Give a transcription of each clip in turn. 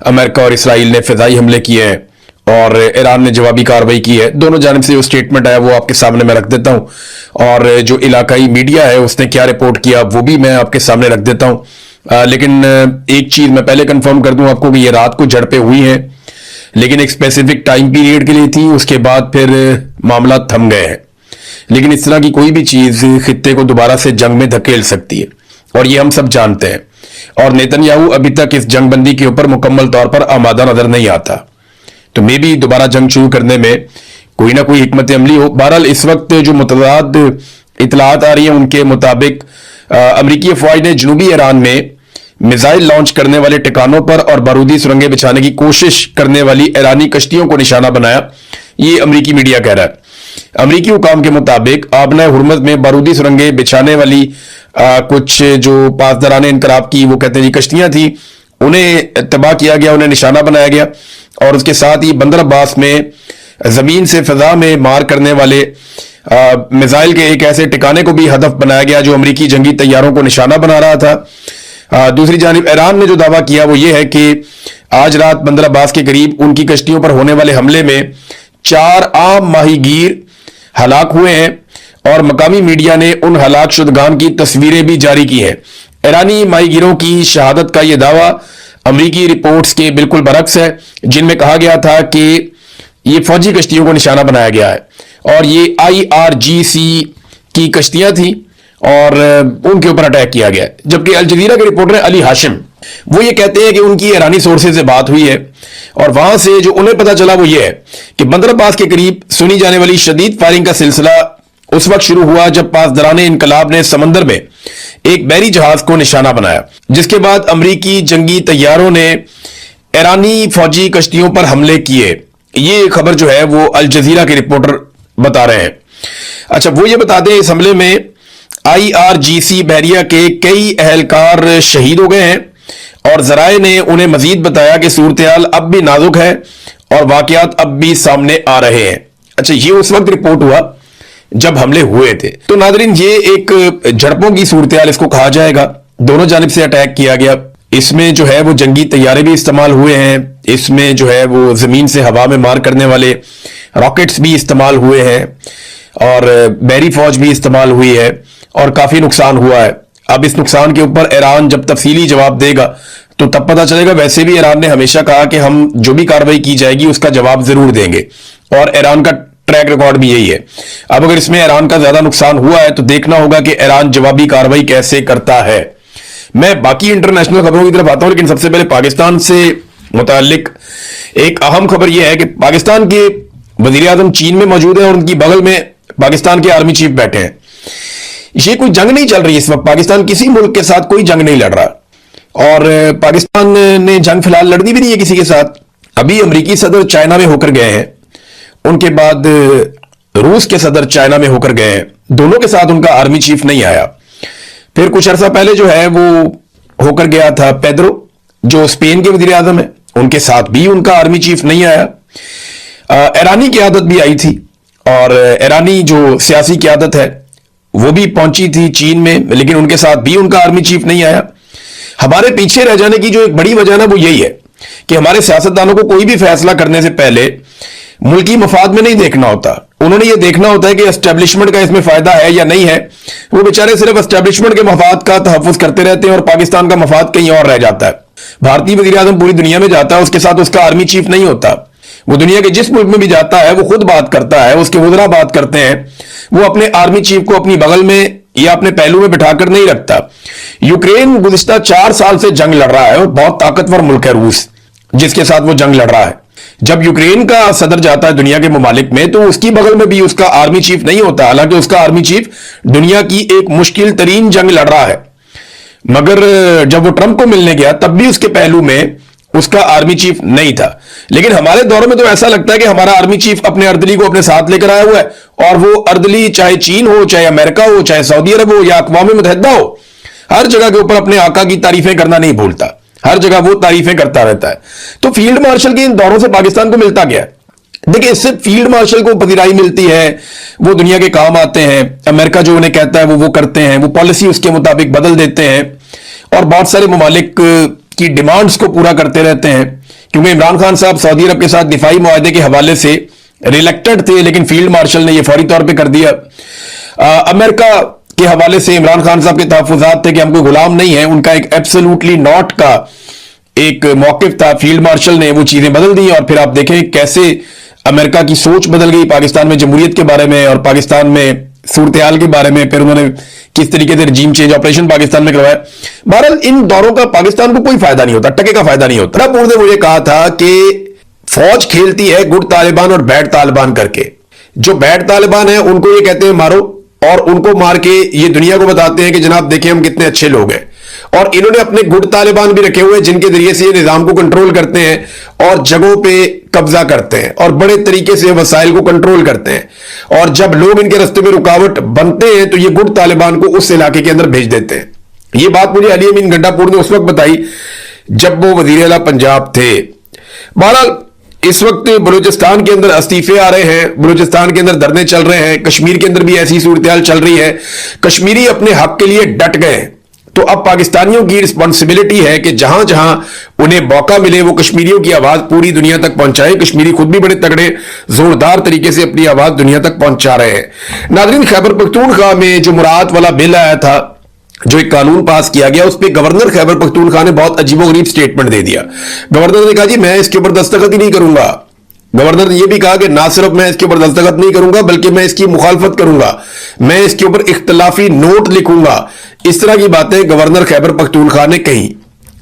America और Israel ने फिजाई हमले किए हैं और ईरान ने जवाबी कार्रवाई की है। दोनों जानिब से जो स्टेटमेंट आया वो आपके सामने मैं रख देता हूं, और जो इलाकाई मीडिया है उसने क्या रिपोर्ट किया वो भी मैं आपके सामने रख देता हूं। लेकिन एक चीज मैं पहले कंफर्म कर दूं आपको कि ये रात को झड़पें हुई हैं, लेकिन एक स्पेसिफिक टाइम पीरियड के लिए थी, उसके बाद फिर मामला थम गए हैं। लेकिन इस तरह की कोई भी चीज खित्ते को दोबारा से जंग में धकेल सकती है, और ये हम सब जानते हैं। और नेतन्याहू अभी तक इस जंगबंदी के ऊपर मुकम्मल तौर पर आमादा नजर नहीं आता, तो मे भी दोबारा जंग शुरू करने में कोई ना कोई हिकमत अमली हो। बहरहाल इस वक्त जो मुतदाद इतलात आ रही है उनके मुताबिक अमरीकी अफवाज ने जनूबी ईरान में मिसाइल लॉन्च करने वाले ठिकानों पर और बारूदी सुरंगें बिछाने की कोशिश करने वाली ईरानी कश्तियों को निशाना बनाया, ये अमरीकी मीडिया कह रहा है। अमरीकी हुकाम के मुताबिक आबना हुर्मुज़ में बारूदी सुरंगें बिछाने वाली कुछ जो पासदारान इनकलाब की वो कहते हैं कश्तियां थी, उन्हें तबाह किया गया, उन्हें निशाना बनाया गया। और उसके साथ ही बंदर अब्बास में जमीन से फिजा में मार करने वाले मिसाइल के एक ऐसे ठिकाने को भी हदफ बनाया गया जो अमरीकी जंगी तैयारों को निशाना बना रहा था। दूसरी जानिब ईरान ने जो दावा किया वो ये है कि आज रात बंदर अब्बास के करीब उनकी कश्तियों पर होने वाले हमले में 4 आम माहीगीर हलाक हुए हैं, और मकामी मीडिया ने उन हलाक शुदगान की तस्वीरें भी जारी की हैं। ईरानी माहीगीरों की शहादत का यह दावा अमरीकी रिपोर्ट्स के बिल्कुल बरक्स है, जिनमें कहा गया था कि ये फौजी कश्तियों को निशाना बनाया गया है, और ये IRGC की कश्तियां थी और उनके ऊपर अटैक किया गया। जबकि अल जजीरा के रिपोर्टर अली हाशिम वो ये कहते हैं कि उनकी ईरानी सोर्सेज से बात हुई है, और वहां से जो उन्हें पता चला वो ये है कि बंदर अब्बास के करीब सुनी जाने वाली शदीद फायरिंग का सिलसिला उस वक्त शुरू हुआ जब पासदारान इनकलाब ने समंदर में एक बहरी जहाज को निशाना बनाया, जिसके बाद अमरीकी जंगी तैयारों ने ईरानी फौजी कश्तियों पर हमले किए। ये खबर जो है वो अल जजीरा के रिपोर्टर बता रहे हैं। अच्छा, वो ये बताते हैं इस हमले में IRGC बहरिया के कई अहलकार शहीद हो गए हैं, और जराए ने उन्हें मजीद बताया कि सूरत-ए-हाल अब भी नाजुक है और वाकयात अब भी सामने आ रहे हैं। अच्छा, ये उस वक्त रिपोर्ट हुआ जब हमले हुए थे। तो नादरीन, ये एक झड़पों की सूरत-ए-हाल इसको कहा जाएगा। दोनों जानिब से अटैक किया गया। इसमें जो है वो जंगी तैयारे भी इस्तेमाल हुए हैं, इसमें जो है वो जमीन से हवा में मार करने वाले रॉकेट्स भी इस्तेमाल हुए हैं, और बहरी फौज भी इस्तेमाल हुई है, और काफी नुकसान हुआ है। अब इस नुकसान के ऊपर ईरान जब तफसीली जवाब देगा तो तब पता चलेगा। वैसे भी ईरान ने हमेशा कहा कि हम जो भी कार्रवाई की जाएगी उसका जवाब जरूर देंगे, और ईरान का ट्रैक रिकॉर्ड भी यही है। अब अगर इसमें ईरान का ज्यादा नुकसान हुआ है तो देखना होगा कि ईरान जवाबी कार्रवाई कैसे करता है। मैं बाकी इंटरनेशनल खबरों की तरफ आता हूं, लेकिन सबसे पहले पाकिस्तान से मुतालिक एक अहम खबर यह है कि पाकिस्तान के वजीर आजम चीन में मौजूद है, और उनकी बगल में पाकिस्तान के आर्मी चीफ बैठे हैं। ये कोई जंग नहीं चल रही इस वक्त, पाकिस्तान किसी मुल्क के साथ कोई जंग नहीं लड़ रहा, और पाकिस्तान ने जंग फिलहाल लड़नी भी नहीं है किसी के साथ। अभी अमरीकी सदर चाइना में होकर गए हैं, उनके बाद रूस के सदर चाइना में होकर गए हैं, दोनों के साथ उनका आर्मी चीफ नहीं आया। फिर कुछ अरसा पहले जो है वो होकर गया था पेड्रो, जो स्पेन के वजीर आजम है, उनके साथ भी उनका आर्मी चीफ नहीं आया। ईरानी क़यादत भी आई थी, और ईरानी जो सियासी क़यादत है वो भी पहुंची थी चीन में, लेकिन उनके साथ भी उनका आर्मी चीफ नहीं आया। हमारे पीछे रह जाने की जो एक बड़ी वजह ना वो यही है कि हमारे सियासतदानों को कोई भी फैसला करने से पहले मुल्की मफाद में नहीं देखना होता। उन्होंने ये देखना होता है कि एस्टेब्लिशमेंट का इसमें फायदा है या नहीं है। वो बेचारे सिर्फ एस्टेब्लिशमेंट के मफाद का तहफ़्फ़ुज़ करते रहते हैं, और पाकिस्तान का मफाद कहीं और रह जाता है। भारतीय वज़ीर आज़म पूरी दुनिया में जाता है, उसके साथ उसका आर्मी चीफ नहीं होता। वो दुनिया के जिस मुल्क में भी जाता है वो खुद बात करता है, उसके वज़रा बात करते हैं, वो अपने आर्मी चीफ को अपनी बगल में या अपने पहलू में बिठाकर नहीं रखता। यूक्रेन गुज़िश्ता 4 साल से जंग लड़ रहा है, और बहुत ताकतवर मुल्क है रूस, जिसके साथ वो जंग लड़ रहा है। जब यूक्रेन का सदर जाता है दुनिया के ममालिक में तो उसकी बगल में भी उसका आर्मी चीफ नहीं होता, हालांकि उसका आर्मी चीफ दुनिया की एक मुश्किल तरीन जंग लड़ रहा है। मगर जब वो ट्रंप को मिलने गया तब भी उसके पहलू में उसका आर्मी चीफ नहीं था। लेकिन हमारे दौर में तो ऐसा लगता है कि हमारा आर्मी चीफ अपने अर्दली को अपने साथ लेकर आया हुआ है, और वो अर्दली चाहे चीन हो, चाहे अमेरिका हो, चाहे सऊदी अरब हो या अक़वाम मुत्तहिदा हो, हर जगह के ऊपर अपने आका की तारीफें करना नहीं भूलता, हर जगह वो तारीफें करता रहता है। तो फील्ड मार्शल के इन दौरों से पाकिस्तान को मिलता गया। देखिए, इससे फील्ड मार्शल को पजीराई मिलती है, वो दुनिया के काम आते हैं, अमेरिका जो उन्हें कहता है वो करते हैं, वो पॉलिसी उसके मुताबिक बदल देते हैं, और बहुत सारे ममालिक की डिमांड्स को पूरा करते रहते हैं। क्योंकि इमरान खान साहब सऊदी अरब के साथ दिफाई मुआहदे के हवाले से रिलेक्टेड थे, लेकिन फील्ड मार्शल ने यह फौरी तौर पर कर दिया। अमेरिका के हवाले से इमरान खान साहब के तहफ्फुज़ात थे कि हम कोई गुलाम नहीं है, उनका एक एब्सोल्युटली नॉट का एक मौकिफ था। फील्ड मार्शल ने वो चीजें बदल दी और फिर आप देखें कैसे अमेरिका की सोच बदल गई पाकिस्तान में जमहूरियत के बारे में और पाकिस्तान में सूरत हाल के बारे में। फिर उन्होंने किस तरीके से रजीम चेंज ऑपरेशन पाकिस्तान में करवाया। बहरहाल इन दौरों का पाकिस्तान को कोई फायदा नहीं होता, टके का फायदा नहीं होता। पूर्ण ने मुझे कहा था कि फौज खेलती है गुड तालिबान और बैड तालिबान करके। जो बैड तालिबान है उनको ये कहते हैं मारो, और उनको मार के ये दुनिया को बताते हैं कि जनाब देखिए हम कितने अच्छे लोग हैं। और इन्होंने अपने गुड तालिबान भी रखे हुए जिनके जरिए से ये निजाम को कंट्रोल करते हैं और जगहों पे कब्जा करते हैं और बड़े तरीके से वसाइल को कंट्रोल करते हैं। और जब लोग इनके रास्ते में रुकावट बनते हैं तो ये गुड तालिबान को उस इलाके के अंदर भेज देते हैं। ये बात मुझे अली अमीन गंडापुर ने उस वक्त बताई जब वो वजीर आला पंजाब थे। बहरहाल इस वक्त बलूचिस्तान के अंदर इस्तीफे आ रहे हैं, बलूचिस्तान के अंदर धरने चल रहे हैं, कश्मीर के अंदर भी ऐसी सूरत चल रही है। कश्मीरी अपने हक के लिए डट गए, तो अब पाकिस्तानियों की रिस्पॉन्सिबिलिटी है कि जहां जहां उन्हें मौका मिले वो कश्मीरियों की आवाज पूरी दुनिया तक पहुंचाए। कश्मीरी खुद भी बड़े तगड़े जोरदार तरीके से अपनी आवाज दुनिया तक पहुंचा रहे हैं। नाज़रीन, खैबर पख्तूनख्वा में जो मुराद वाला बिल आया था, जो एक कानून पास किया गया, उस पर गवर्नर खैबर पख्तूनख्वा ने बहुत अजीबोगरीब स्टेटमेंट दे दिया। गवर्नर ने कहा जी मैं इसके ऊपर दस्तखत ही नहीं करूंगा। गवर्नर ने यह भी कहा कि ना सिर्फ मैं इसके ऊपर दस्तखत नहीं करूंगा बल्कि मैं इसकी मुखालफत करूंगा, मैं इसके ऊपर इख्तलाफी नोट लिखूंगा। इस तरह की बातें गवर्नर खैबर पख्तूनख्वा ने कही।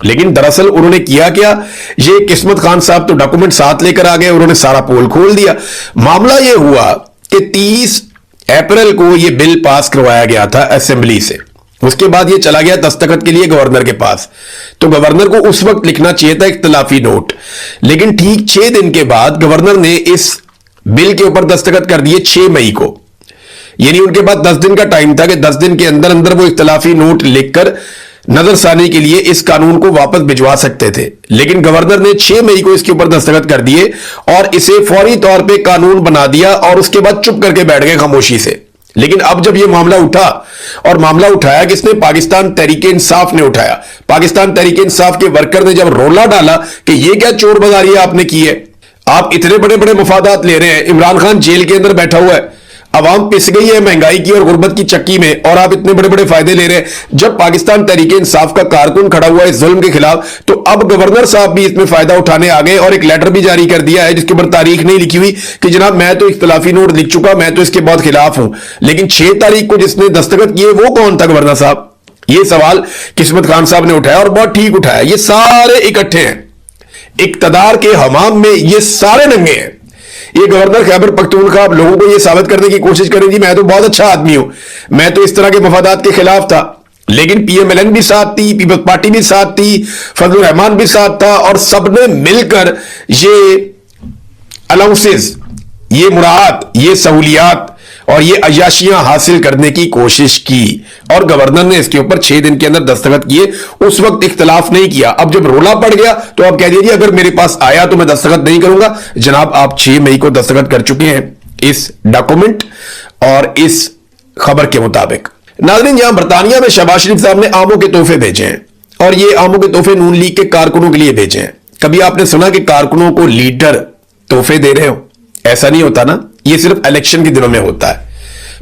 लेकिन दरअसल उन्होंने किया क्या, ये किस्मत खान साहब तो डॉक्यूमेंट साथ लेकर आ गए, उन्होंने सारा पोल खोल दिया। मामला यह हुआ कि 30 अप्रैल को यह बिल पास करवाया गया था असेंबली से। उसके बाद ये चला गया दस्तखत के लिए गवर्नर के पास, तो गवर्नर को उस वक्त लिखना चाहिए था इख्तलाफी नोट। लेकिन ठीक 6 दिन के बाद गवर्नर ने इस बिल के ऊपर दस्तखत कर दिए 6 मई को। यानी उनके पास 10 दिन का टाइम था कि 10 दिन के अंदर अंदर वो इख्तलाफी नोट लिखकर नजरसानी के लिए इस कानून को वापस भिजवा सकते थे। लेकिन गवर्नर ने 6 मई को इसके ऊपर दस्तखत कर दिए और इसे फौरी तौर पे कानून बना दिया और उसके बाद चुप करके बैठ गए खामोशी से। लेकिन अब जब यह मामला उठा, और मामला उठाया किसने, पाकिस्तान तहरीक इंसाफ ने उठाया। पाकिस्तान तहरीक इंसाफ के वर्कर ने जब रोला डाला कि यह क्या चोर बाजारी आपने की है, आप इतने बड़े बड़े मफादात ले रहे हैं, इमरान खान जेल के अंदर बैठा हुआ है, अवाम पिस गई है महंगाई की और गुर्बत की चक्की में, और आप इतने बड़े बड़े फायदे ले रहे हैं। जब पाकिस्तान तहरीक इंसाफ का कारकुन खड़ा हुआ है इस जुल्म के खिलाफ, तो अब गवर्नर साहब भी इसमें फायदा उठाने आ गए और एक लेटर भी जारी कर दिया है जिसके ऊपर तारीख नहीं लिखी हुई कि जनाब मैं तो इख्तलाफी नोट लिख चुका, मैं तो इसके बहुत खिलाफ हूं। लेकिन 6 तारीख को जिसने दस्तखत किए वो कौन था गवर्नर साहब? ये सवाल किस्मत खान साहब ने उठाया और बहुत ठीक उठाया। ये सारे इकट्ठे हैं, इक्तदार के हमाम में ये सारे नंगे हैं। ये गवर्नर खैबर पख्तूनख्वा लोगों को ये साबित करने की कोशिश करेंगी मैं तो बहुत अच्छा आदमी हूं, मैं तो इस तरह के मफादात के खिलाफ था। लेकिन पीएमएलएन भी साथ थी, पीपल्स पार्टी भी साथ थी, फजलुर रहमान भी साथ था, और सबने मिलकर ये अलाउंसेस, ये मुराद, ये सहूलियात और ये अयाशियां हासिल करने की कोशिश की। और गवर्नर ने इसके ऊपर 6 दिन के अंदर दस्तखत किए। उस वक्त इख्तलाफ नहीं किया। अब जब रोला पड़ गया तो आप कह दीजिए अगर मेरे पास आया तो मैं दस्तखत नहीं करूंगा। जनाब आप 6 मई को दस्तखत कर चुके हैं इस डॉक्यूमेंट और इस खबर के मुताबिक। नाज़रीन, यहां बरतानिया में शहबाज शरीफ साहब ने आमों के तोहफे भेजे हैं, और ये आमों के तोहफे नून लीग के कारकुनों के लिए भेजे हैं। कभी आपने सुना कि कारकुनों को लीडर तोहफे दे रहे हो? ऐसा नहीं होता ना, ये सिर्फ इलेक्शन के दिनों में होता है।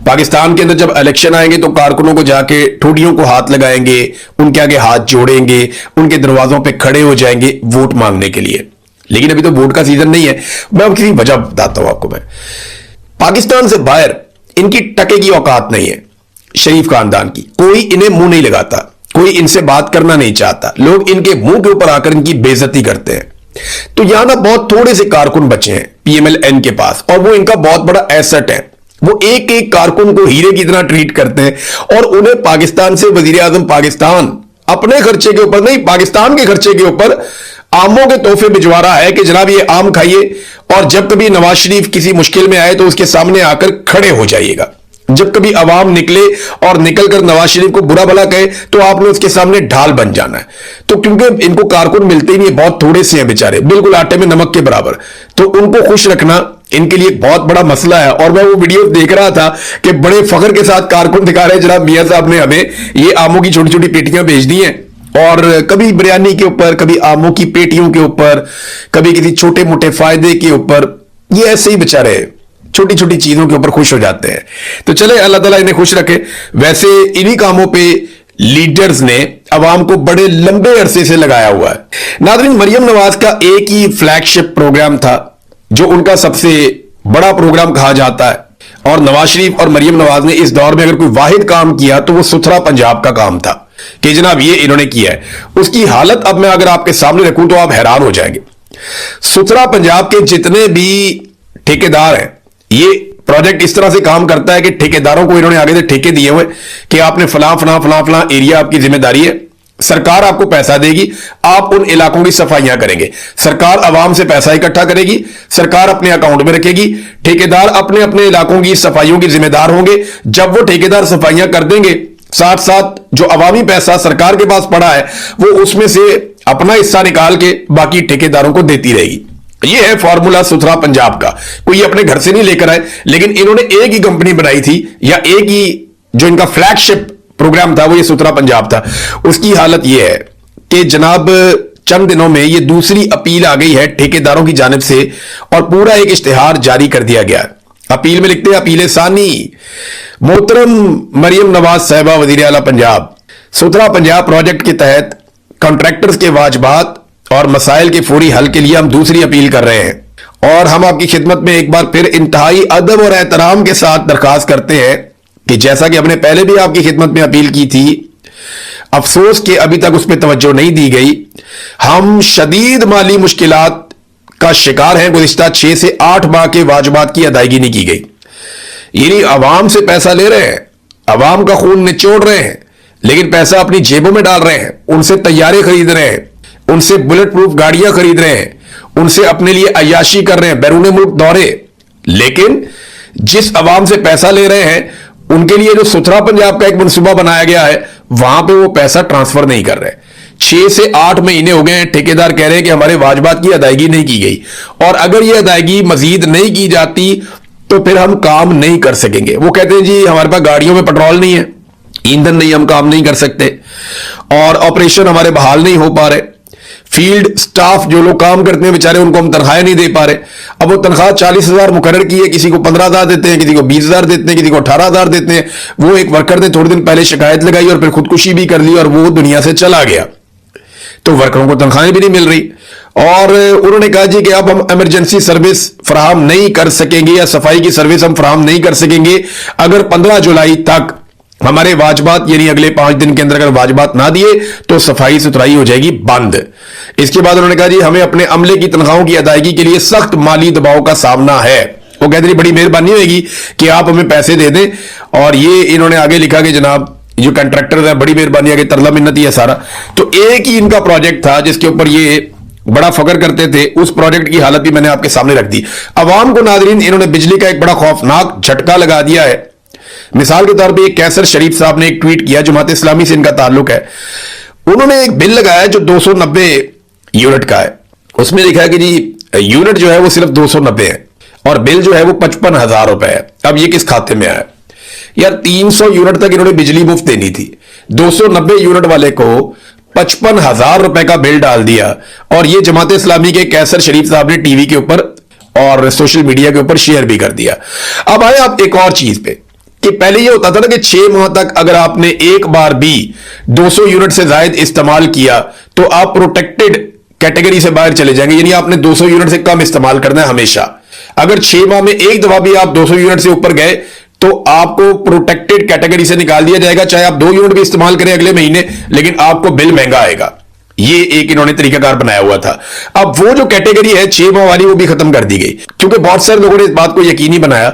पाकिस्तान के अंदर जब इलेक्शन आएंगे तो कारकुनों को जाके ठोडियों को हाथ लगाएंगे, उनके आगे हाथ जोड़ेंगे, उनके दरवाजों पे खड़े हो जाएंगे वोट मांगने के लिए। लेकिन अभी तो वोट का सीजन नहीं है। मैं अब किसी वजह बताता हूं आपको। मैं पाकिस्तान से बाहर इनकी टके की औकात नहीं है शरीफ खानदान की, कोई इन्हें मुंह नहीं लगाता, कोई इनसे बात करना नहीं चाहता, लोग इनके मुंह के ऊपर आकर इनकी बेइज्जती करते हैं। तो यहां ना बहुत थोड़े से कारकुन बचे हैं पीएमएलएन के पास, और वो इनका बहुत बड़ा एसेट है। वो एक एक कारकुन को हीरे की तरह ट्रीट करते हैं और उन्हें पाकिस्तान से वजीर आजम पाकिस्तान अपने खर्चे के ऊपर नहीं, पाकिस्तान के खर्चे के ऊपर आमों के तोहफे भिजवा रहा है कि जनाब ये आम खाइए, और जब कभी नवाज शरीफ किसी मुश्किल में आए तो उसके सामने आकर खड़े हो जाइएगा। जब कभी अवाम निकले और निकलकर नवाज शरीफ को बुरा भला कहे तो आपने उसके सामने ढाल बन जाना है। तो क्योंकि इनको कारकुन मिलते ही नहीं, बहुत थोड़े से हैं बेचारे, बिल्कुल आटे में नमक के बराबर, तो उनको खुश रखना इनके लिए बहुत बड़ा मसला है। और मैं वो वीडियो देख रहा था कि बड़े फख्र के साथ कारकुन दिखा रहे हैं जनाब मियां साहब ने हमें ये आमों की छोटी छोटी पेटियां भेज दी हैं और कभी बिरयानी के ऊपर, कभी आमों की पेटियों के ऊपर, कभी किसी छोटे मोटे फायदे के ऊपर, ये ऐसे ही बेचारे छोटी छोटी चीजों के ऊपर खुश हो जाते हैं। तो चले, अल्लाह ताला इन्हें खुश रखे। वैसे इन्हीं कामों पे लीडर्स ने अवाम को बड़े लंबे अरसे से लगाया हुआ है। नाज़रीन, मरियम नवाज का एक ही फ्लैगशिप प्रोग्राम था जो उनका सबसे बड़ा प्रोग्राम कहा जाता है, और नवाज शरीफ और मरियम नवाज ने इस दौर में अगर कोई वाहिद काम किया तो वो सुथरा पंजाब का काम था कि जनाब ये इन्होंने किया है। उसकी हालत अब मैं अगर आपके सामने रखूं तो आप हैरान हो जाएंगे। सुथरा पंजाब के जितने भी ठेकेदार हैं, ये प्रोजेक्ट इस तरह से काम करता है कि ठेकेदारों को इन्होंने आगे से ठेके दिए हुए कि आपने फलां फलां फलां फलां एरिया आपकी जिम्मेदारी है, सरकार आपको पैसा देगी, आप उन इलाकों की सफाइयां करेंगे, सरकार आवाम से पैसा इकट्ठा करेगी, सरकार अपने अकाउंट में रखेगी, ठेकेदार अपने अपने इलाकों की सफाइयों की जिम्मेदार होंगे। जब वो ठेकेदार सफाइयां कर देंगे, साथ साथ जो अवामी पैसा सरकार के पास पड़ा है वो उसमें से अपना हिस्सा निकाल के बाकी ठेकेदारों को देती रहेगी। ये है फॉर्मूला सुथरा पंजाब का। कोई अपने घर से नहीं लेकर आए, लेकिन इन्होंने एक ही कंपनी बनाई थी, या एक ही जो इनका फ्लैगशिप प्रोग्राम था वो ये सुथरा पंजाब था। उसकी हालत ये है कि जनाब चंद दिनों में ये दूसरी अपील आ गई है ठेकेदारों की जानिब से, और पूरा एक इश्तिहार जारी कर दिया गया। अपील में लिखते हैं, अपील सानी, मोहतरम मरियम नवाज साहिबा वजीर आला पंजाब, सुथरा पंजाब प्रोजेक्ट के तहत कॉन्ट्रैक्टर्स के वाजबात और मसाइल के फौरी हल के लिए हम दूसरी अपील कर रहे हैं, और हम आपकी खिदमत में एक बार फिर इंतहाई अदब और एहतराम के साथ दरखास्त करते हैं कि जैसा कि हमने पहले भी आपकी खिदमत में अपील की थी, अफसोस कि अभी तक उस पर तवज्जो नहीं दी गई। हम शदीद माली मुश्किलात का शिकार हैं। गुज़िश्ता 6 से 8 माह के वाजबात की अदायगी नहीं की गई। यानी अवाम से पैसा ले रहे हैं, अवाम का खून निचोड़ रहे हैं, लेकिन पैसा अपनी जेबों में डाल रहे हैं, उनसे तैयारे खरीद रहे हैं, उनसे बुलेट प्रूफ गाड़ियां खरीद रहे हैं, उनसे अपने लिए अय्याशी कर रहे हैं, बैरून मुल्क दौरे। लेकिन जिस अवाम से पैसा ले रहे हैं उनके लिए जो सुथरा पंजाब का एक मनसूबा बनाया गया है, वहां पे वो पैसा ट्रांसफर नहीं कर रहे। 6 से 8 महीने हो गए हैं, ठेकेदार कह रहे हैं कि हमारे वाजबात की अदायगी नहीं की गई, और अगर ये अदायगी मजीद नहीं की जाती तो फिर हम काम नहीं कर सकेंगे। वो कहते हैं जी हमारे पास गाड़ियों में पेट्रोल नहीं है, ईंधन नहीं, हम काम नहीं कर सकते, और ऑपरेशन हमारे बहाल नहीं हो पा रहे, फील्ड स्टाफ जो लोग काम करते हैं बेचारे उनको हम तनख्वाहें नहीं दे पा रहे। अब वो तनख्वाह 40,000 मुकर्रर की है, किसी को 15,000 देते हैं, किसी को 20,000 देते हैं, किसी को 18,000 देते हैं। वो एक वर्कर ने थोड़े दिन पहले शिकायत लगाई और फिर खुदकुशी भी कर ली और वो दुनिया से चला गया, तो वर्करों को तनख्वाहें भी नहीं मिल रही। और उन्होंने कहा जी कि अब हम इमरजेंसी सर्विस फराहम नहीं कर सकेंगे, या सफाई की सर्विस हम फराहम नहीं कर सकेंगे अगर 15 जुलाई तक हमारे वाजबात, यानी अगले 5 दिन के अंदर अगर वाजबात ना दिए तो सफाई सुथराई हो जाएगी बंद। इसके बाद उन्होंने कहा जी हमें अपने अमले की तनख्वाहों की अदायगी के लिए सख्त माली दबाव का सामना है। वो कहते हैं बड़ी मेहरबानी होगी कि आप हमें पैसे दे दें। और ये इन्होंने आगे लिखा कि जनाब जो कॉन्ट्रैक्टर है बड़ी मेहरबानी है, तरला मिन्नत ही है सारा। तो एक ही इनका प्रोजेक्ट था जिसके ऊपर ये बड़ा फकर करते थे, उस प्रोजेक्ट की हालत भी मैंने आपके सामने रख दी। अवाम को नाजरीन इन्होंने बिजली का एक बड़ा खौफनाक झटका लगा दिया है। मिसाल के तौर पे एक कैसर शरीफ साहब ने एक ट्वीट किया, जमात इस्लामी से इनका ताल्लुक है। उन्होंने एक बिल लगाया जो 290 यूनिट का है। उसमें लिखा है कि जी यूनिट जो है वो सिर्फ 290 है और बिल जो है वो 55,000 रुपए है। अब ये किस खाते में आया यार? 300 यूनिट तक इन्होंने बिजली मुफ्त देनी थी, 290 यूनिट वाले को 55,000 रुपए का बिल डाल दिया। और ये जमात इस्लामी के कैसर शरीफ साहब ने टीवी के ऊपर और सोशल मीडिया के ऊपर शेयर भी कर दिया। अब आए आप एक और चीज पे कि पहले ये होता था ना कि 6 माह तक अगर आपने एक बार भी 200 यूनिट से ज्यादा इस्तेमाल किया तो आप प्रोटेक्टेड कैटेगरी से बाहर चले जाएंगे, यानी आपने 200 यूनिट से कम इस्तेमाल करना है हमेशा। अगर 6 माह में एक दफा भी आप 200 यूनिट से ऊपर गए तो आपको प्रोटेक्टेड कैटेगरी से निकाल दिया जाएगा, चाहे आप 2 यूनिट भी इस्तेमाल करें अगले महीने, लेकिन आपको बिल महंगा आएगा। ये एक इन्होंने तरीकाकार बनाया हुआ था। अब वो जो कैटेगरी है 6 माह वाली वो भी खत्म कर दी गई, क्योंकि बहुत सारे लोगों ने इस बात को यकीनी बनाया